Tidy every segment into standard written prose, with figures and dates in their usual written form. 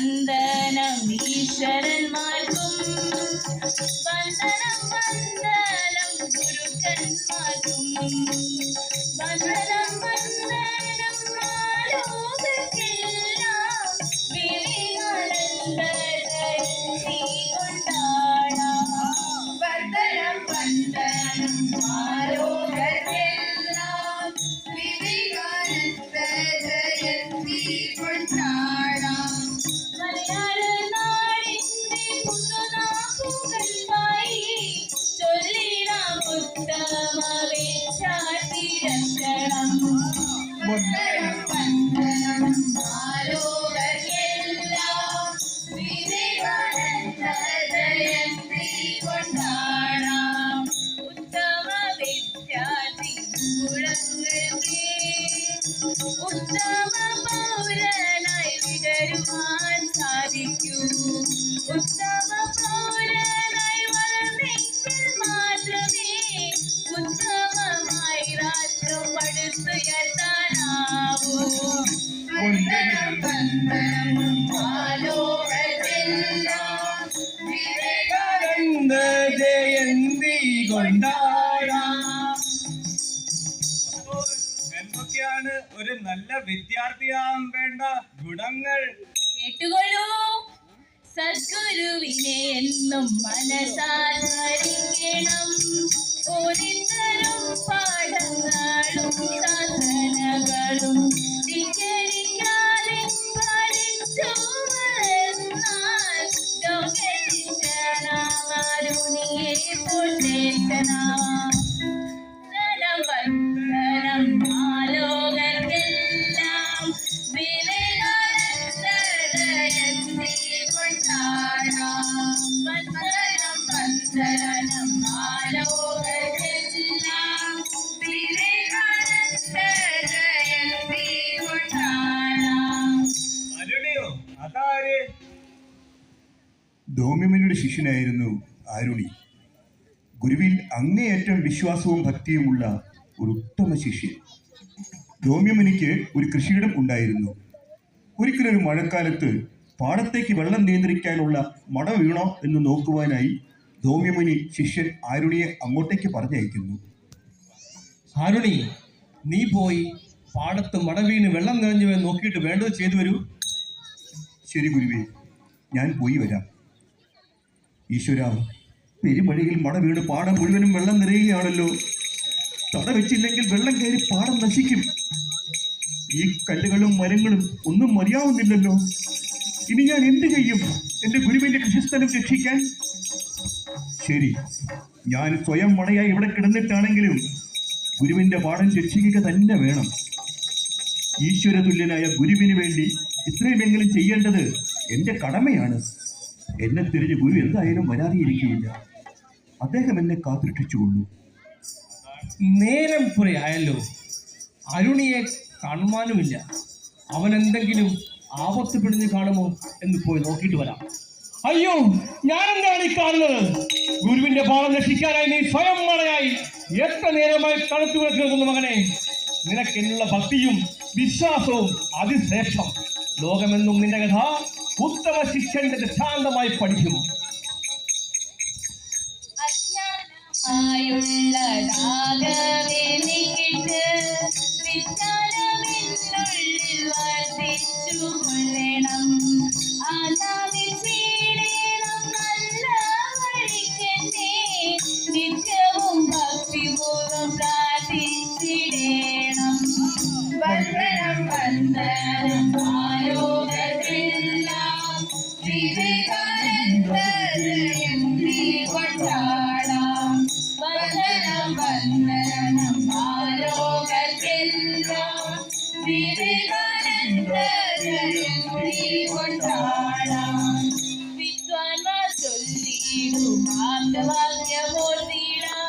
വന്ദനം ഈശ്വരന്മാർക്കും വന്ദനം വന്ദനം ഗുരുക്കന്മാർക്കും വന്ദനം വന്ദനം ആലോകർക്കെല്ലാം വിളികളെന്ത ജയന്തി കൊണ്ടാടാം വന്ദനം വന്ദനം ആലോകർക്കെല്ലാം വിളികളെന്ത ജയന്തി കൊണ്ടാടാം മലയാള നാടിന്റെ പുതുനാക്കുകളായി ചൊല്ലിടാം ഉത്തമ വേഷാതിരക്ഷണം വന്ദനം വന്ദനം ആലോകർക്കെല്ലാം വിവേകാനന്ദ ജയന്തി കൊണ്ടാടാം ഉത്തമ വിദ്യാർത്ഥി ഗുണങ്ങൾക്ക് ഉത്തമ പൗരനായി വിടരുവാൻ സാധിക്കൂ ഉത്തമ പൗരനായി വളർന്നെങ്കിൽ മാത്രമേ ഉത്തമമായി രാഷ്ട്രം പടുത്തുയർത്താനാവൂ വന്ദനം വന്ദനം ആലോകർക്കെല്ലാം വിവേകാനന്ദ ജയന്തി കൊണ്ടാടാം. എന്തൊക്കെയാണ് ഒരു നല്ല വിദ്യാർത്ഥിയാകാൻ വേണ്ട ഗുണങ്ങൾ? കേട്ടുകൊള്ളൂ. സദ്ഗുരുവിനെ എന്നും മനസ്സാൽ സ്മരിക്കണം. ഓരിത്തരും പാഠങ്ങളും സാധനകളും ധിക്കരിക്കാതെ പഠിച്ചു വളർന്നാൽ ലോകശിക്ഷണമാരുണിയെ പോറ്റേറ്റനാം. വന്ദനം ആലോകർക്കെല്ലാം വിവേകാനന്ദ ജയന്തി കൊണ്ടാടാം. വന്ദനം വന്ദനം ആലോകർക്കെല്ലാം വിവേകാനന്ദ ജയന്തി കൊണ്ടാടാം. അരുണിയോ? അതാര്? ധൗമ്യമുനിയുടെ ശിഷ്യനായിരുന്നു ആരുണി. ഗുരുവിൽ അങ്ങേയറ്റം വിശ്വാസവും ഭക്തിയുമുള്ള ഒരു ഉത്തമ ശിഷ്യൻ. ധൗമ്യമുനിക്ക് ഒരു കൃഷിയിടം ഉണ്ടായിരുന്നു. ഒരിക്കലൊരു മഴക്കാലത്ത് പാടത്തേക്ക് വെള്ളം നിയന്ത്രിക്കാനുള്ള മട വീണോ എന്ന് നോക്കുവാനായി ധൗമ്യമുനി ശിഷ്യൻ ആരുണിയെ അങ്ങോട്ടേക്ക് പറഞ്ഞയക്കുന്നു. ആരുണി, നീ പോയി പാടത്ത് മട വീണ് വെള്ളം നിറഞ്ഞുവെന്ന് നോക്കിയിട്ട് വേണ്ടത് ചെയ്തു വരൂ. ശരി ഗുരുവേ, ഞാൻ പോയി വരാം. ഈശ്വര, പെരുമഴയിൽ മട വീണ് പാടം മുഴുവനും വെള്ളം നിറയുകയാണല്ലോ. തട വെച്ചില്ലെങ്കിൽ വെള്ളം കയറി പാടം നശിക്കും. ഈ കല്ലുകളും മരങ്ങളും ഒന്നും മതിയാവുന്നില്ലല്ലോ. ഇനി ഞാൻ എന്ത് ചെയ്യും എന്റെ ഗുരുവിന്റെ കൃഷിസ്ഥലം രക്ഷിക്കാൻ? ശരി, ഞാൻ സ്വയം മടയായി ഇവിടെ കിടന്നിട്ടാണെങ്കിലും ഗുരുവിന്റെ പാടം രക്ഷിക്കുക തന്നെ വേണം. ഈശ്വര തുല്യനായ ഗുരുവിന് വേണ്ടി ഇത്രയുമെങ്കിലും ചെയ്യേണ്ടത് എന്റെ കടമയാണ്. എന്നെ തിരിഞ്ഞ് ഗുരു എന്തായാലും വരാതെയിരിക്കുകയില്ല. അദ്ദേഹം എന്നെ കാത്തുരക്ഷിച്ചുകൊള്ളു. നേരം കുറെ ആയല്ലോ. അരുണിയെ കാണുവാനുമില്ല. അവൻ എന്തെങ്കിലും ആപത്ത് പിടിഞ്ഞ് കാണുമോ എന്ന് പോയി നോക്കിയിട്ട് വരാം. അയ്യോ, ഞാനെന്താണ് ഈ കാണുന്നത്? ഗുരുവിന്റെ പാഠം രക്ഷിക്കാനായി നീ സ്വയം മഴയായി എത്ര നേരമായി തണുത്തു വിളിച്ചു മകനെ. നിനക്കെന്നുള്ള ഭക്തിയും വിശ്വാസവും അതിശ്രേഷ്ഠം. ലോകമെന്നും നിന്റെ കഥ ഉത്തമ ശിഷ്യന്റെ ശാന്തമായി പഠിക്കും. അജ്ഞാനമായുള്ളതാകവെനിക്കിട്ട് വിജ്ഞാനമെന്നുള്ളിൽ വർദ്ധിച്ചുകൊള്ളണം. ആനാവിൽ ചീടേണം നല്ല വഴിക്കെന്നെ നിത്യവും ഭക്തിപൂർവം പ്രാർത്ഥിച്ചിടേണം. വന്ദനം വന്ദനം ആലോകർക്കെല്ലാം വിവേകാനന്ദ ജയന്തി കൊണ്ടാടാം. വന്ദനം വന്ദനം ആലോകർക്കെല്ലാം വിവേകാനന്ദ ജയന്തി കൊണ്ടാടാം. വിദ്വാൻമാർ ചൊല്ലിയിടും ആപ്തവാക്യമോർത്തിടാം.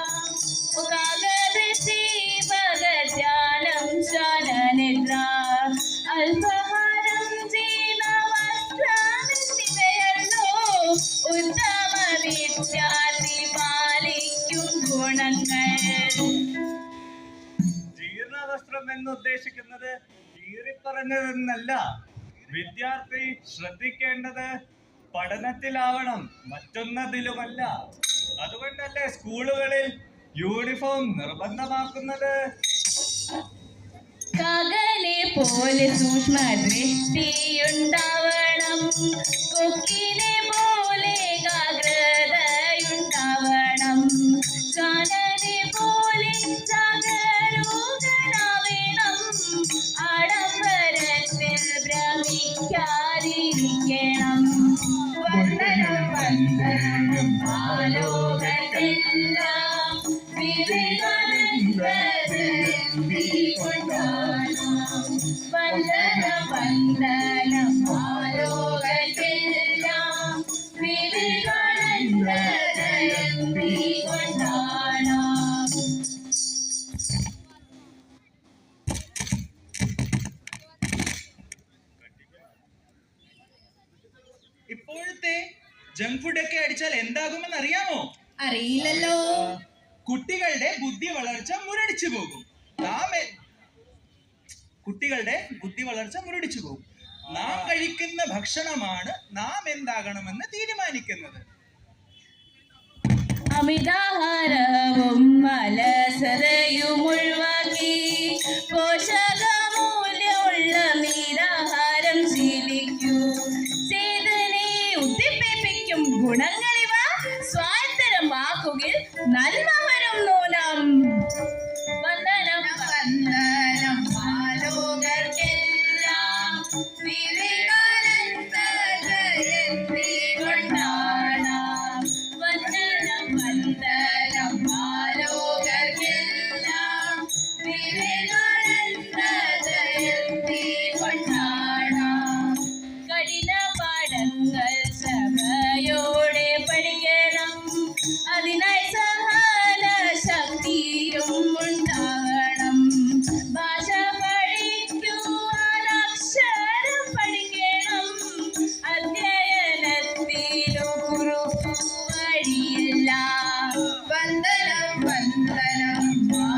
ഭഗവത്യാനം ശാനനിദ്ര അൽപഹാരം ചെയ്ത വസ്ത്രമെന്നിവയല്ലോ ഉത്തമ വിദ്യാർത്ഥി പാലിക്കും ഗുണങ്ങൾ. ജീർണവസ്ത്രം എന്ന് ഉദ്ദേശിക്കുന്നത് കീറിപ്പറഞ്ഞതെന്നല്ല. വിദ്യാർത്ഥി ശ്രദ്ധിക്കേണ്ടത് പഠനത്തിലാവണം, മറ്റൊന്നതിലുമല്ല. അതുകൊണ്ടല്ലേ സ്കൂളുകളിൽ യൂണിഫോം നിർബന്ധമാക്കുന്നത്. കകനെ പോലെ സൂക്ഷ്മ ദൃഷ്ടിയുണ്ടാവണം, കൊക്കിനെ പോലെ ജാഗ്രതയുണ്ടാവണം, കനനെ പോലെ ജാഗരൂകനാവണം, ആഡംബരത്തിൽ ഭ്രമിക്കാതിരിക്കണം. വന്ദനം വന്ദനം ആലോകത്തെല്ലാം വിവേകാനന്ദ ജയന്തി കൊണ്ടാടാം. വന്ദനം വന്ദനം ആലോകത്തെല്ലാം വിവേകാനന്ദ ജയന്തി കൊണ്ടാടാം. ഇപ്പോഴത്തെ ജങ്ക് ഫുഡ് ഒക്കെ അടിച്ചാൽ എന്താകുമെന്ന് അറിയാമോ? അറിയില്ലല്ലോ. കുട്ടികളുടെ ബുദ്ധി വളർച്ച മുരടിച്ചു പോകും. നാം കഴിക്കുന്ന ഭക്ഷണമാണ് നാം എന്താകണമെന്ന് തീരുമാനിക്കുന്നത്. അമിതാഹാരവും അലസതയും ഒഴിവാക്കി പോഷകമൂല്യമുള്ള മിതാഹാരം ശീലിക്കൂ. ചേതനെ ഉദ്ദീപിപ്പിക്കും ഗുണങ്ങളിവ സ്വായത്തരമാക്കുകിൽ നന്മ വരും നൂനം. വന്ദനം വന്ദനം ആലോകർക്കെല്ലാം വിവേകാനന്ദ ജയന്തി കൊണ്ടാടാം. വന്ദനം വന്ദനം ആലോകർക്കെല്ലാം വിവേകാനന്ദ ജയന്തി കൊണ്ടാടാം. കഠിന പാഠങ്ങൾ ശ്രമയോടെ പഠിക്കണം, അതിനായി സഹന ശക്തിയും ഉണ്ടാകണം. ഭാഷ പഠിക്കുവാൻ അക്ഷരം പഠിക്കണം, അധ്യയനത്തിനു കുറുക്കു വഴിയില്ല. വന്ദനം വന്ദനം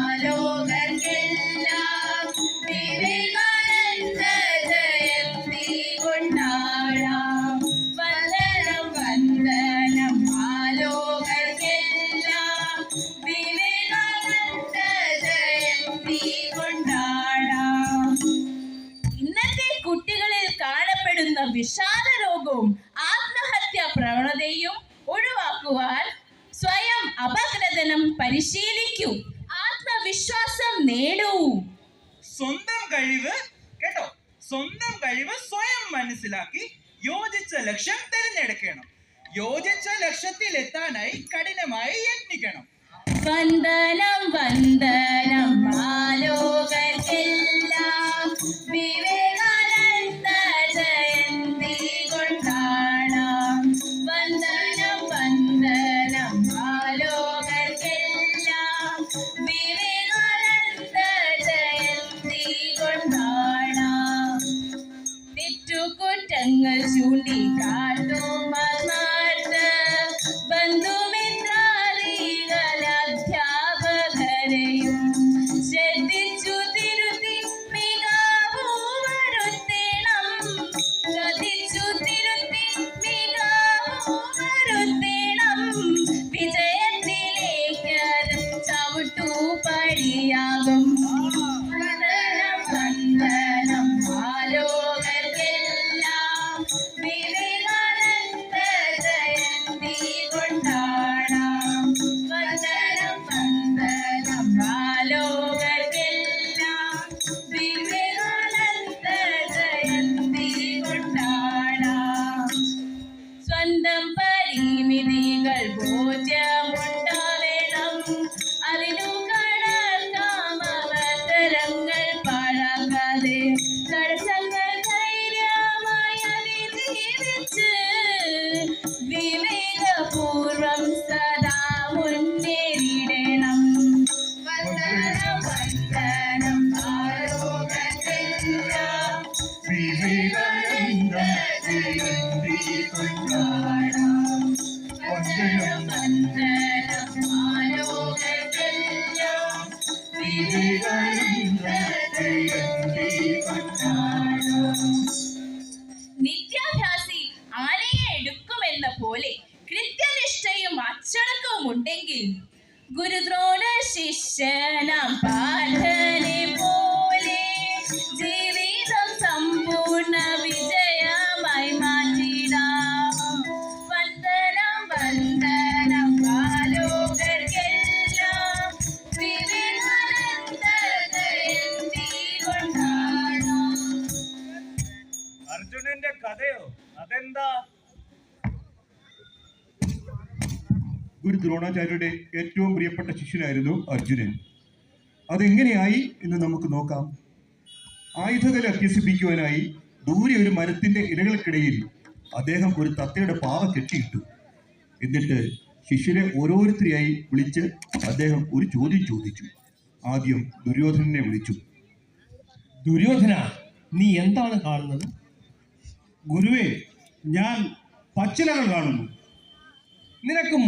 ആലോകർക്കെല്ലാം വിവേകാനന്ദ ജയന്തി കൊണ്ടാടാം. വന്ദനം വന്ദനം ആലോകർക്കെല്ലാം വിവേകാനന്ദ ജയന്തി കൊണ്ടാടാം. ഇന്നത്തെ കുട്ടികളിൽ കാണപ്പെടുന്ന വിഷാദ രോഗവും ആത്മഹത്യാ പ്രവണതയും ഒഴിവാക്കുവാൻ സ്വയം അപഗ്രഥനം പരിശീലിക്കൂ. ആത്മവിശ്വാസം നേടൂ. സ്വന്തം കഴിവ് സ്വയം മനസ്സിലാക്കി യോജിച്ച ലക്ഷ്യം തിരഞ്ഞെടുക്കണം. യോജിച്ച ലക്ഷ്യത്തിൽ എത്താനായി കഠിനമായി യത്നിക്കണം. വന്ദനം വന്ദനം ആലോകർക്കെല്ലാം വിവേകാനന്ദ ജയന്തി കൊണ്ടാടാം. വന്ദനം വന്ദനം ആലോകർക്കെല്ലാം വിവേകാനന്ദ ജയന്തി കൊണ്ടാടാം. തെറ്റുകുറ്റങ്ങൾ ചൂണ്ടിക്കാട്ടും അസ്മാർട്ട് ബന്ധുമിത്രാദികളധ്യാപകരെയും ശ്രദ്ധിച്ചു തിരുത്തി മികവു വരുത്തണം. ശ്രദ്ധിച്ചു തിരുത്തി മികവു വരുത്തണം. വിജയത്തിലേക്ക് അത് ചവിട്ടുപടിയാകും. വന്ദനം വന്ദനം ആലോകർക്കെല്ലാം വിവേകാനന്ദ ജയന്തി കൊണ്ടാടാം. വന്ദനം വന്ദനം ആലോകർക്കെല്ലാം വിവേകാനന്ദ ജയന്തി കൊണ്ടാടാം. സ്വന്തം പരിമിതികൾ ബോധ്യമുണ്ടാവേണം, അതിനു കടക്കാം അവസരങ്ങൾ പാഴാക്കാതെ. തടസ്സങ്ങൾ ധൈര്യമായി അതിജീവിച്ച് വിവേകപൂർവം സദാ മുന്നേറിയിടണം. വന്ദനം വന്ദനം ആലോകർക്കെല്ലാം വിവേകാനന്ദ ജയന്തി കൊണ്ടാടാം. വന്ദനം വന്ദനം ആലോകർക്കെല്ലാം വിവേകാനന്ദ ജയന്തി കൊണ്ടാടാം. ഗുരുദ്രോണ ശിഷ്യനാം പാർത്ഥനെ പോലെ ജീവിതം സമ്പൂർണ്ണ വിജയമായി മാറ്റിടാം. വന്ദനം വന്ദനം ബാലോകർക്കെല്ലാം വിവേകാനന്ദ ജയന്തി കൊണ്ടാടാം. അർജുനന്റെ കഥയോ? അതെന്താ? ഗുരു ദ്രോണാചാര്യരുടെ ഏറ്റവും പ്രിയപ്പെട്ട ശിഷ്യനായിരുന്നു അർജുനൻ. അതെങ്ങനെയായി എന്ന് നമുക്ക് നോക്കാം. ആയുധകല അഭ്യസിപ്പിക്കുവാനായി ദൂരെ ഒരു മരത്തിന്റെ ഇലകൾക്കിടയിൽ അദ്ദേഹം ഒരു തത്തയുടെ പാവ കെട്ടിയിട്ടു. എന്നിട്ട് ശിഷ്യരെ ഓരോരുത്തരെയായി വിളിച്ച് അദ്ദേഹം ഒരു ചോദ്യം ചോദിച്ചു. ആദ്യം ദുര്യോധനനെ വിളിച്ചു. ദുര്യോധന, നീ എന്താണ് കാണുന്നത്? ഗുരുവേ, ഞാൻ പച്ചിലകൾ കാണുന്നു. നിനക്കും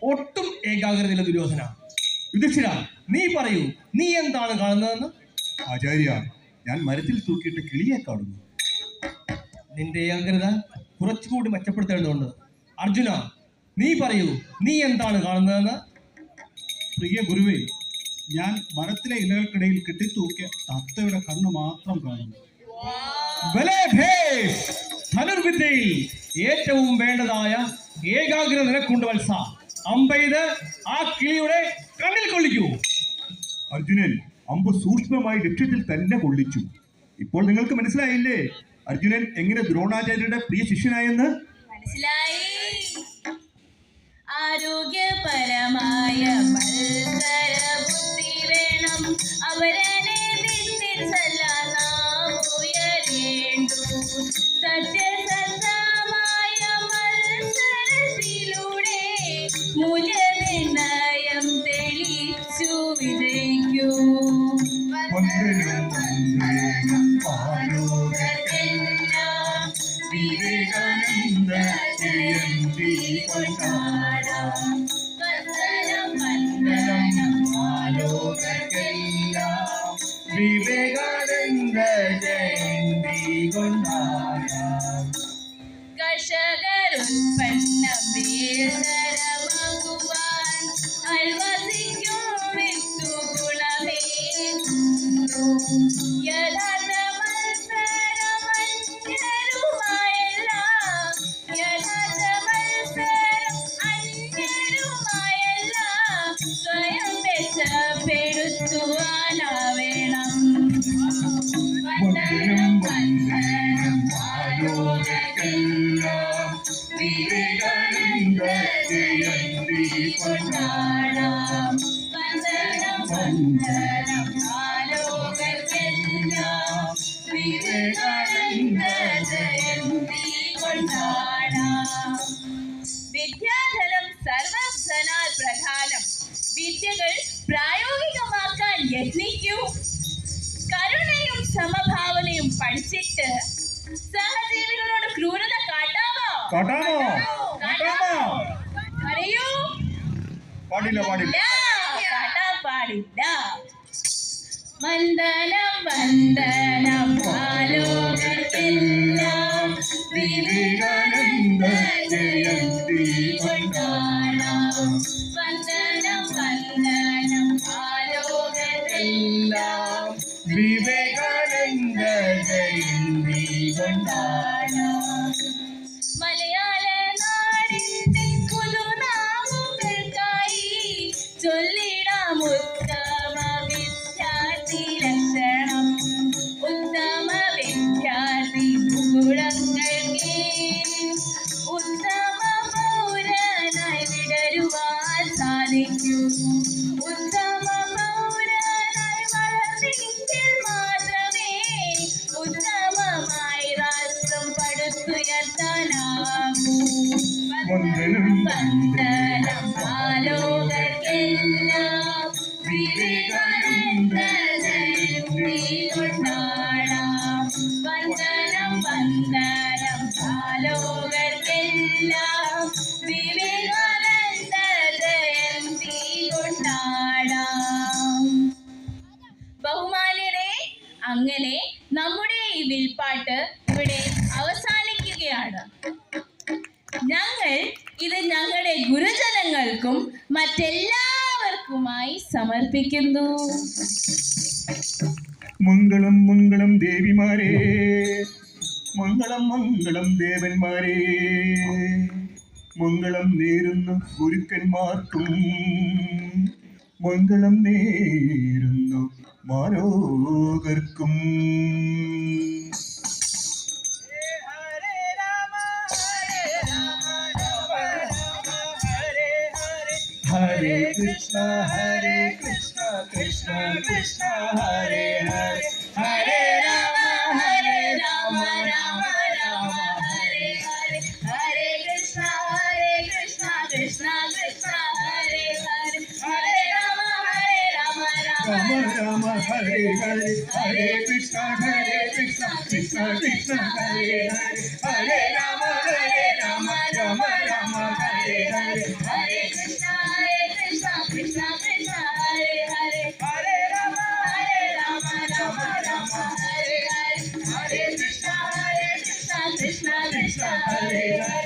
ഒട്ടും ഏകാഗ്രതയില്ല ദുര്യോധന. യുധിഷ്ഠിര, നീ പറയൂ, നീ എന്താണ് കാണുന്നതെന്ന്? ആചാര്യ, ഞാൻ മരത്തിൽ തൂക്കിയിട്ട് കിളിയെ കാണുന്നു. നിന്റെ ഏകാഗ്രത കുറച്ചുകൂടി മെച്ചപ്പെടുത്തേണ്ടതുണ്ട്. അർജുന, നീ പറയൂ, നീ എന്താണ് കാണുന്നതെന്ന്? പ്രിയ ഗുരുവേ, ഞാൻ മരത്തിലെ ഇലകൾക്കിടയിൽ കെട്ടിത്തൂക്കിയ തത്തയുടെ കണ്ണു മാത്രം കാണുന്നു. ബലേ ഭേഷ്! ധനുർവിദ്യയിൽ ഏറ്റവും വേണ്ടതായ ഏകാഗ്രത നിനക്കുണ്ട് വത്സ. അമ്പെയ്ത് ആ കിളിയുടെ കണ്ണിൽ കൊള്ളിക്കൂ. അർജുനൻ അമ്പ് സൂക്ഷ്മമായി ലക്ഷ്യത്തിൽ തന്നെ കൊള്ളിച്ചു. ഇപ്പോൾ നിങ്ങൾക്ക് മനസ്സിലായില്ലേ അർജുനൻ എങ്ങനെ ദ്രോണാചാര്യരുടെ പ്രിയ ശിഷ്യനായെന്ന്? മനസ്സിലായി. ആരോഗ്യപരമായ മത്സരബുദ്ധി വേണം. അവരനെ വിട്ടിച്ചെല്ലാൻ നാം ഉയരേണ്ടു. സത്യസന്ധമായ മത്സരത്തിലൂടെ മൂല്യനിർണയം തെളിച്ചു വിജയിക്കൂ. വിവേകാനന്ദ ജയന്തി കൊണ്ടാടാം. വന്ദനം വന്ദനം ആലോകർക്കെല്ലാം വിവേകാനന്ദ ജയന്തി കൊണ്ടാടാം. കർഷകരുൽപ്പന്നം വേദനമാകുവാൻ അൽവസിക്കും വിത്തു ഗുണമേകുന്നു. യഥാർത്ഥ മത്സരം അന്യരുമായല്ല, യഥാർത്ഥ മത്സരം അന്യരുമായല്ല, സ്വയം മെച്ചപ്പെടുത്തുവാനാവേണം. വന്ദനം വന്ദനം ആലോകർക്കെല്ലാം വിവേകാനന്ദ ജയന്തി കൊണ്ടാടാം. വന്ദനം വന്ദനം ആലോകർക്കെല്ലാം വിവേകാനന്ദ ജയന്തി കൊണ്ടാടാം. വിദ്യാധനം സർവധനാൽ പ്രധാനം. വിദ്യകൾ പ്രായോഗികമാക്കാൻ യത്നിക്കൂ. കരുണയും സമഭാവനയും പഠിച്ചിട്ട് സഹജീവികളോട് ക്രൂരത കാട്ടാമോ? അറിയൂ? പാടില്ല. കാട്ടാൻ പാടില്ല. വന്ദനം വന്ദനം ആലോകർക്കെല്ലാം വിവേകാനന്ദ ജയന്തി കൊണ്ടാടാം. വന്ദനം വന്ദനം ആലോകർക്കെല്ലാം വിവേകാനന്ദ ജയന്തി കൊണ്ടാടാം. മലയാള നാടിന്റെ പുതുനാമങ്ങൾക്കായി ചൊല്ലിടാം ഉത്തമ വിദ്യാർത്ഥി ലക്ഷണം. ഉത്തമ വിദ്യാർത്ഥി ഗുണങ്ങൾക്ക് ഉത്തമ പൗരനായി വിടരുവാൻ സാധിക്കൂ. ഉത്തമ പൗരനായി വളർന്നെങ്കിൽ മാത്രമേ ഉത്തമമായി രാഷ്ട്രം പടുത്തുയർത്താനാകൂ. വന്ദനം വന്ദനം ആലോകർക്കെല്ലാം വിവേകാനന്ദ ജയന്തി കൊണ്ടാടാം. വന്ദനം വന്ദനം ആലോകർക്കെല്ലാം വിവേകാനന്ദ ജയന്തി കൊണ്ടാടാം. ബഹുമാന്യരെ, അങ്ങനെ നമ്മുടെ ഈ വിൽപ്പാട്ട് ഇവിടെ അവസാനിക്കുകയാണ്. ഞങ്ങൾ ഇത് ഞങ്ങളുടെ ഗുരുജനങ്ങൾക്കും മറ്റെല്ലാവർക്കും സമർപ്പിക്കുന്നു. മംഗളം മംഗളം ദേവിമാരെ, മംഗളം മംഗളം ദേവന്മാരെ, മംഗളം നേരുന്ന ഗുരുക്കന്മാർക്കും, മംഗളം നേരുന്നു മാലോകർക്കും. ഹരേ കൃഷ്ണ കൃഷ്ണ കൃഷ്ണ ഹരേ ഹരേ, ഹരേ രാമ രാമ രാമ ഹരേ ഹരേ, ഹരേ കൃഷ്ണ കൃഷ്ണ കൃഷ്ണ ഹരേ ഹരേ, ഹരേ രാമ രാമ രാമ രാമ ഹരേ ഹരേ, ഹരേ കൃഷ്ണ കൃഷ്ണ കൃഷ്ണ ഹരേ ഹരേ, ഹരേ രാമ രാമ രാമ ഹരേ ഹരേ, ഹരേ കൃഷ്ണ കൃഷ്ണ കൃഷ്ണ ഹരേ ഹരേ, ഹരേ രാമ രാമ ഹരേ ഹരേ, ഹരേ കൃഷ്ണ കൃഷ്ണ കൃഷ്ണ ഹരേ ഹരേ.